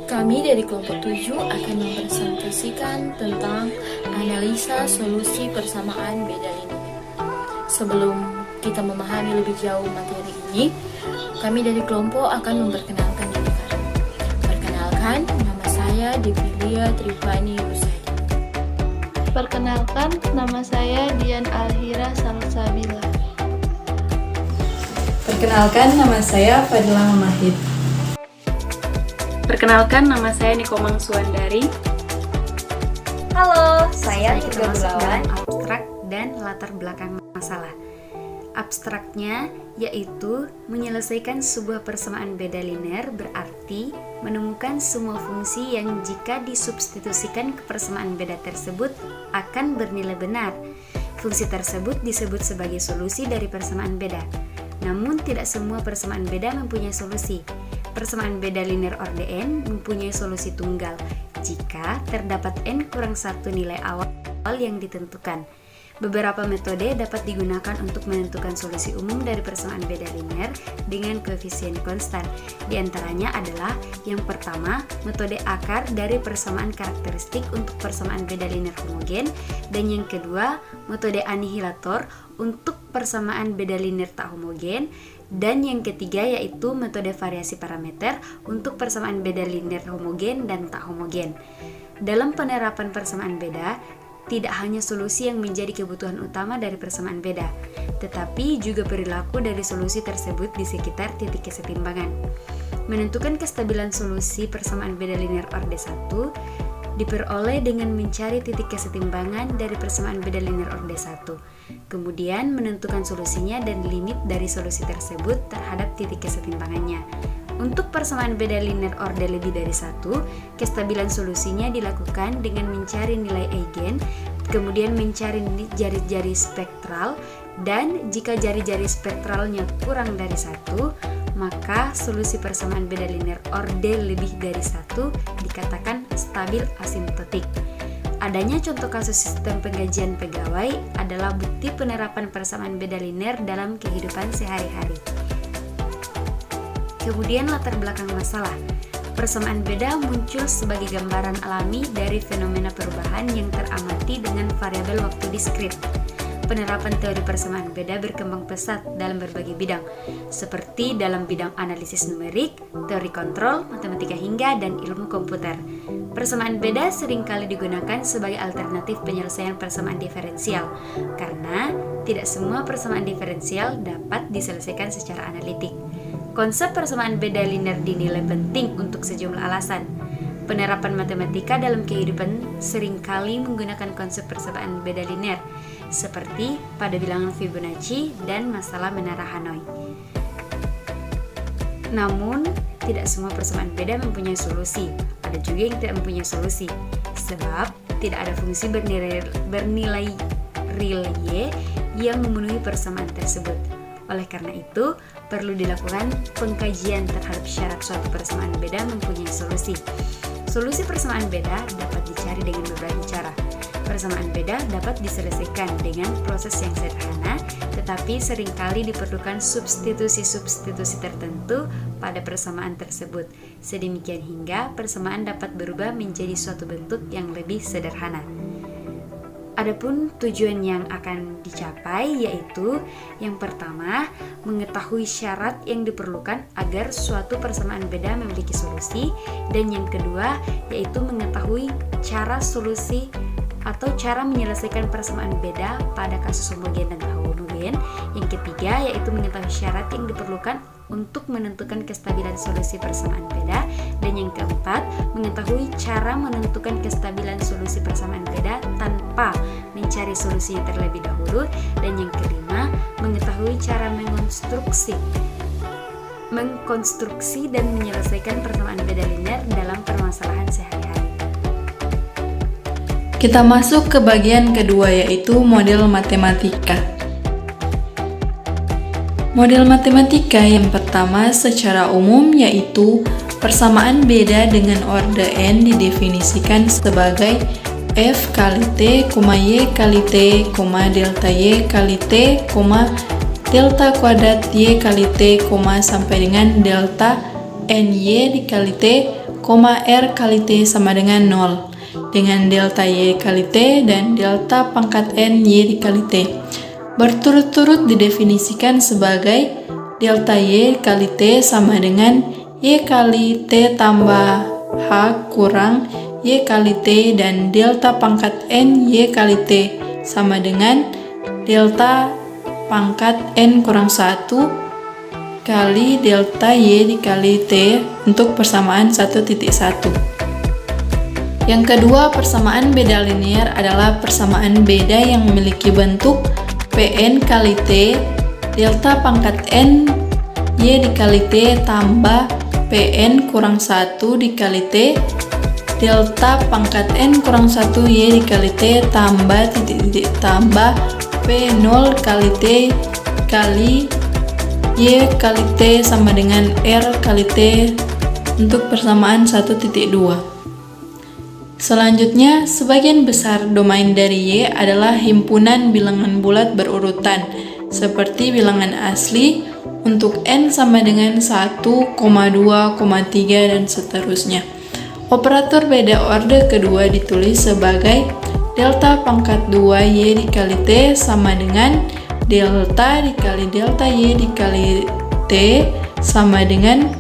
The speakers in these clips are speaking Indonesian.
Kami dari kelompok 7 akan mempresentasikan tentang analisa solusi persamaan beda linear. Sebelum kita memahami lebih jauh materi ini, kami dari kelompok akan memperkenalkan diri kami. Perkenalkan, nama saya Devilia Trivani Rusadi. Perkenalkan, nama saya Dian Alhira Salsabila. Perkenalkan, nama saya Fadila Mamahid. Perkenalkan, nama saya Nikomang Suandari. Halo, saya Nurga Masuk Gunawan. dalam abstrak dan latar belakang masalah. Abstraknya yaitu menyelesaikan sebuah persamaan beda linear berarti menemukan semua fungsi yang jika disubstitusikan ke persamaan beda tersebut akan bernilai benar. Fungsi tersebut disebut sebagai solusi dari persamaan beda. Namun tidak semua persamaan beda mempunyai solusi. Persamaan beda linear orde n mempunyai solusi tunggal jika terdapat n kurang 1 nilai awal yang ditentukan. Beberapa metode dapat digunakan untuk menentukan solusi umum dari persamaan beda linear dengan koefisien konstan. Di antaranya adalah yang pertama, metode akar dari persamaan karakteristik untuk persamaan beda linear homogen, dan yang kedua, metode anihilator untuk persamaan beda linear tak homogen, dan yang ketiga yaitu metode variasi parameter untuk persamaan beda linear homogen dan tak homogen. Dalam penerapan persamaan beda, tidak hanya solusi yang menjadi kebutuhan utama dari persamaan beda, tetapi juga perilaku dari solusi tersebut di sekitar titik kesetimbangan. Menentukan kestabilan solusi persamaan beda linear orde 1 diperoleh dengan mencari titik kesetimbangan dari persamaan beda linear orde 1. Kemudian menentukan solusinya dan limit dari solusi tersebut terhadap titik kesetimbangannya. Untuk persamaan beda linear orde lebih dari 1, kestabilan solusinya dilakukan dengan mencari nilai eigen, kemudian mencari jari-jari spektral, dan jika jari-jari spektralnya kurang dari 1, maka solusi persamaan beda linear orde lebih dari 1 dikatakan stabil asimptotik. Adanya contoh kasus sistem penggajian pegawai adalah bukti penerapan persamaan beda linear dalam kehidupan sehari-hari. Kemudian latar belakang masalah. Persamaan beda muncul sebagai gambaran alami dari fenomena perubahan yang teramati dengan variabel waktu diskrit. Penerapan teori persamaan beda berkembang pesat dalam berbagai bidang, seperti dalam bidang analisis numerik, teori kontrol, matematika hingga, dan ilmu komputer. Persamaan beda seringkali digunakan sebagai alternatif penyelesaian persamaan diferensial, karena tidak semua persamaan diferensial dapat diselesaikan secara analitik. Konsep persamaan beda linear dinilai penting untuk sejumlah alasan. Penerapan matematika dalam kehidupan seringkali menggunakan konsep persamaan beda linear, seperti pada bilangan Fibonacci dan masalah menara Hanoi. Namun, tidak semua persamaan beda mempunyai solusi. Ada juga yang tidak mempunyai solusi, sebab tidak ada fungsi bernilai real y yang memenuhi persamaan tersebut. Oleh karena itu, perlu dilakukan pengkajian terhadap syarat suatu persamaan beda mempunyai solusi. Solusi persamaan beda dapat dicari dengan berbagai cara. Persamaan beda dapat diselesaikan dengan proses yang sederhana, tetapi seringkali diperlukan substitusi-substitusi tertentu pada persamaan tersebut. Sedemikian hingga persamaan dapat berubah menjadi suatu bentuk yang lebih sederhana. Adapun tujuan yang akan dicapai yaitu yang pertama, mengetahui syarat yang diperlukan agar suatu persamaan beda memiliki solusi, dan yang kedua yaitu mengetahui cara solusi atau cara menyelesaikan persamaan beda pada kasus homogen dan tak homogen. Yang ketiga yaitu mengetahui syarat yang diperlukan untuk menentukan kestabilan solusi persamaan beda, dan yang keempat mengetahui cara menentukan kestabilan solusi persamaan beda tanpa mencari solusinya terlebih dahulu, dan yang kelima mengetahui cara mengkonstruksi dan menyelesaikan persamaan beda linear dalam permasalahan sehari-hari. Kita masuk ke bagian kedua, yaitu model matematika. Model matematika yang pertama secara umum yaitu persamaan beda dengan orde n didefinisikan sebagai F kali T, Y kali T, delta Y kali T, delta kuadrat Y kali T, sampai dengan delta NY dikali T, R kali T sama dengan 0, dengan delta Y kali T dan delta pangkat N Y dikali T. Berturut-turut didefinisikan sebagai delta Y kali T sama dengan Y kali T tambah H kurang Y kali T dan delta pangkat N Y kali T sama dengan delta pangkat N kurang 1 kali delta Y dikali T untuk persamaan 1.1. Yang kedua, persamaan beda linear adalah persamaan beda yang memiliki bentuk Pn kali T delta pangkat N Y dikali T tambah Pn kurang 1 dikali T delta pangkat N kurang 1 Y dikali T tambah titik-titik tambah P0 kali T kali Y kali T sama dengan R kali T untuk persamaan 1.2. Selanjutnya, sebagian besar domain dari Y adalah himpunan bilangan bulat berurutan, seperti bilangan asli untuk N sama dengan 1, 2, 3, dan seterusnya. Operator beda orde kedua ditulis sebagai delta pangkat 2 Y dikali T sama dengan delta dikali delta Y dikali T sama dengan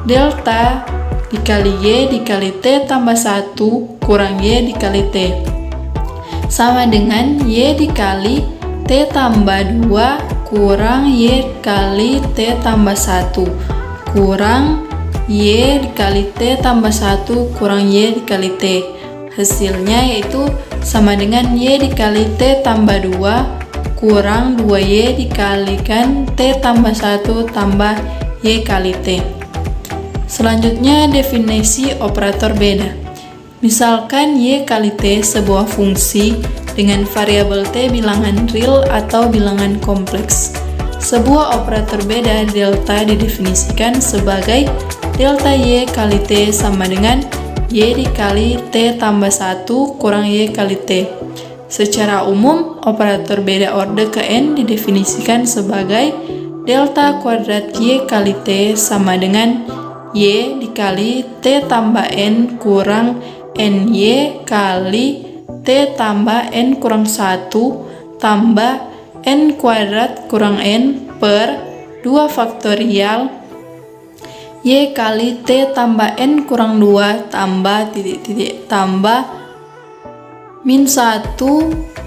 delta dikali Y dikali T tambah 1 kurang Y dikali T sama dengan Y dikali T tambah 2 kurang Y kali T tambah 1 kurang Y dikali T tambah 1 kurang Y dikali T. Hasilnya yaitu sama dengan Y dikali T tambah 2 kurang 2Y dikalikan T tambah 1 tambah Y kali T. Selanjutnya, definisi operator beda. Misalkan Y kali T sebuah fungsi dengan variabel T bilangan real atau bilangan kompleks. Sebuah operator beda delta didefinisikan sebagai delta Y kali T sama dengan Y dikali T tambah 1 kurang Y kali T. Secara umum, operator beda orde ke N didefinisikan sebagai delta kuadrat Y kali T sama dengan Y dikali T tambah N kurang NY kali T tambah N kurang 1 tambah N kuadrat kurang N per 2 faktorial Y kali T tambah N kurang 2 tambah titik-titik tambah min 1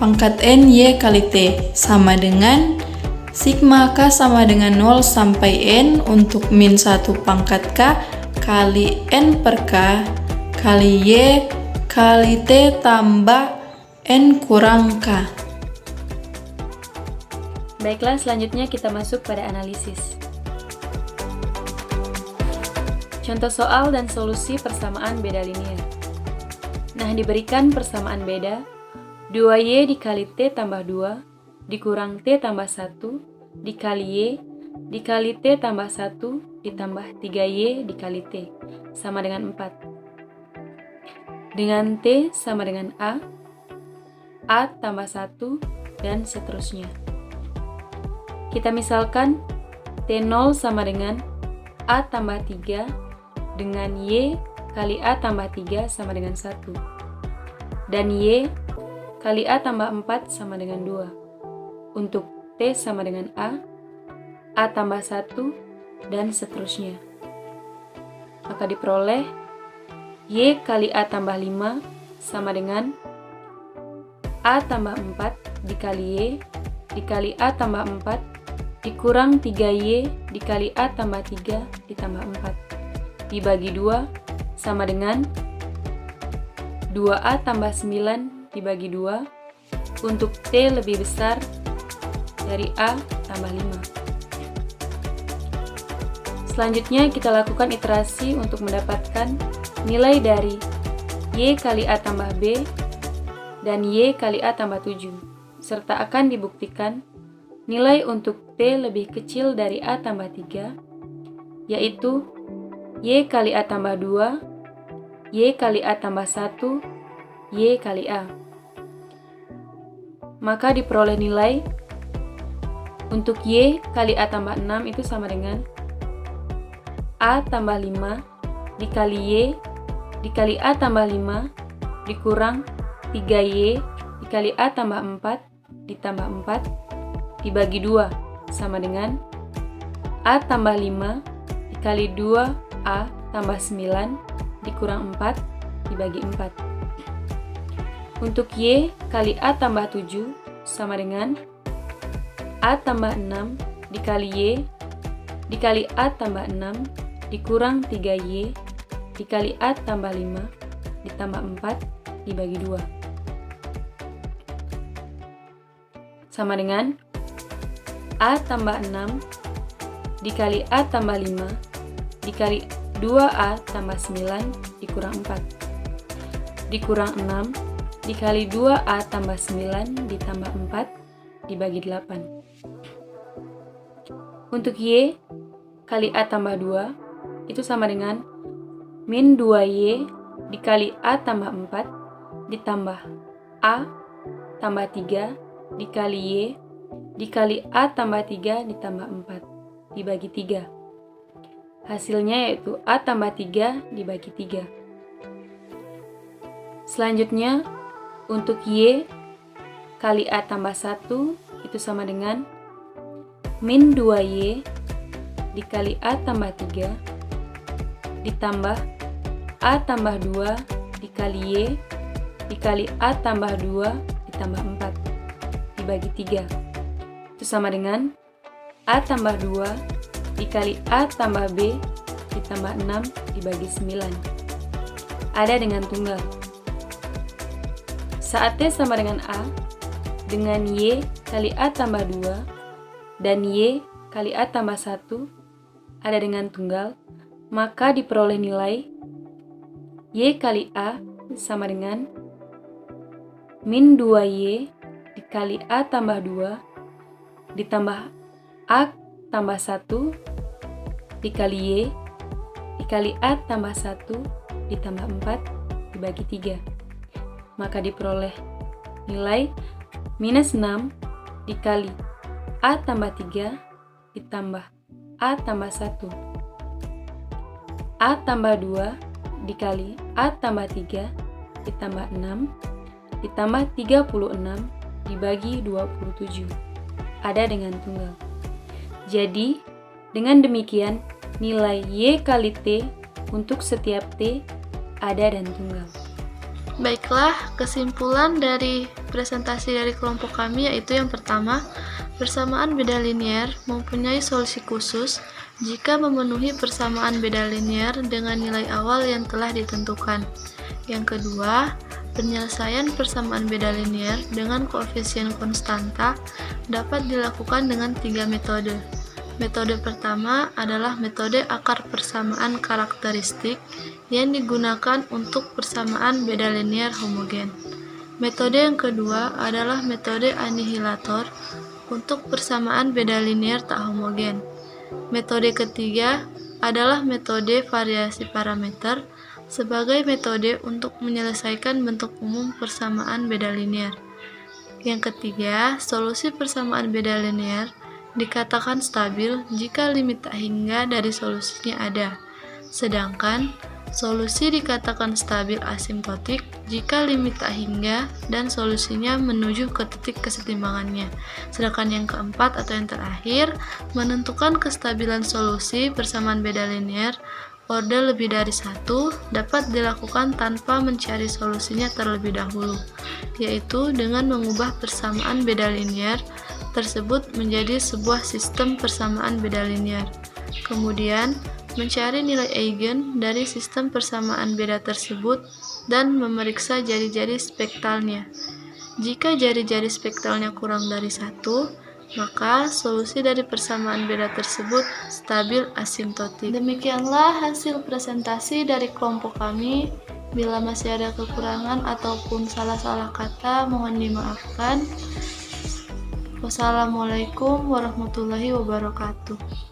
pangkat N Y kali T sama dengan sigma K sama dengan 0 sampai N untuk min 1 pangkat K kali N per K kali Y kali T tambah N kurang K. Baiklah, selanjutnya kita masuk pada analisis. Contoh soal dan solusi persamaan beda linear. Nah, diberikan persamaan beda 2Y dikali T tambah 2 dikurang T tambah 1 dikali Y dikali T tambah 1 ditambah 3Y dikali T sama dengan 4. Dengan T sama dengan A tambah 1, dan seterusnya. Kita misalkan T0 sama dengan A tambah 3 dengan Y kali A tambah 3 sama dengan 1. Dan Y kali A tambah 4 sama dengan 2. Untuk T sama dengan A tambah 1, dan seterusnya. Maka diperoleh Y kali A tambah 5 sama dengan A tambah 4 dikali Y dikali A tambah 4 dikurang 3Y dikali A tambah 3 ditambah 4 dibagi 2 sama dengan 2A tambah 9 dibagi 2 untuk T lebih besar dari A tambah 5. Selanjutnya kita lakukan iterasi untuk mendapatkan nilai dari Y kali A tambah B dan Y kali A tambah 7, serta akan dibuktikan nilai untuk T lebih kecil dari A tambah 3, yaitu Y kali A tambah 2, Y kali A tambah 1, Y kali A. Maka diperoleh nilai untuk Y kali A tambah 6 itu sama dengan A tambah 5 dikali Y dikali A tambah 5 dikurang 3Y dikali A tambah 4 ditambah 4 dibagi 2 sama dengan A tambah 5 dikali 2A tambah 9 dikurang 4 dibagi 4. Untuk Y kali A tambah 7 sama dengan A tambah 6 dikali Y dikali A tambah 6 dikurang 3Y dikali A tambah 5 ditambah 4 dibagi 2. Sama dengan A tambah 6 dikali A tambah 5 dikali 2A tambah 9 dikurang 4 dikurang 6 dikali 2A tambah 9 ditambah 4 dibagi 8. Untuk Y kali A tambah 2 itu sama dengan min 2Y dikali A tambah 4 ditambah A tambah 3 dikali Y dikali A tambah 3 ditambah 4 dibagi 3. Hasilnya yaitu A tambah 3 dibagi 3. Selanjutnya untuk Y kali A tambah 1 itu sama dengan min 2Y dikali A tambah 3 ditambah A tambah 2 dikali Y dikali A tambah 2 ditambah 4 dibagi 3. Itu sama dengan A tambah 2 dikali A tambah B ditambah 6 dibagi 9. Ada dengan tunggal. Saat T sama dengan A dengan Y kali A tambah 2 dan Y kali A tambah 1 ada dengan tunggal, maka diperoleh nilai Y kali A sama dengan min 2Y dikali A tambah 2 ditambah A tambah 1 dikali Y dikali A tambah 1 ditambah 4 dibagi 3. Maka diperoleh nilai minus 6 dikali A tambah 3 ditambah A tambah 1 A tambah 2 dikali A tambah 3 ditambah 6 ditambah 36 dibagi 27. Ada dengan tunggal. Jadi, dengan demikian nilai Y kali T untuk setiap T ada dan tunggal. Baiklah, kesimpulan dari presentasi dari kelompok kami yaitu yang pertama, persamaan beda linear mempunyai solusi khusus jika memenuhi persamaan beda linear dengan nilai awal yang telah ditentukan. Yang kedua, penyelesaian persamaan beda linear dengan koefisien konstanta dapat dilakukan dengan 3 metode. Metode pertama adalah metode akar persamaan karakteristik yang digunakan untuk persamaan beda linear homogen. Metode yang kedua adalah metode anihilator untuk persamaan beda linear tak homogen. Metode ketiga adalah metode variasi parameter sebagai metode untuk menyelesaikan bentuk umum persamaan beda linear. Yang ketiga, solusi persamaan beda linear dikatakan stabil jika limit tak hingga dari solusinya ada, sedangkan solusi dikatakan stabil asimptotik jika limit tak hingga dan solusinya menuju ke titik kesetimbangannya. Sedangkan yang keempat atau yang terakhir, menentukan kestabilan solusi persamaan beda linear orde lebih dari 1 dapat dilakukan tanpa mencari solusinya terlebih dahulu, yaitu dengan mengubah persamaan beda linear tersebut menjadi sebuah sistem persamaan beda linear. Kemudian, mencari nilai eigen dari sistem persamaan beda tersebut dan memeriksa jari-jari spektralnya. Jika jari-jari spektralnya kurang dari 1, maka solusi dari persamaan beda tersebut stabil asimptotik. Demikianlah hasil presentasi dari kelompok kami. Bila masih ada kekurangan ataupun salah-salah kata, mohon dimaafkan. Wassalamualaikum warahmatullahi wabarakatuh.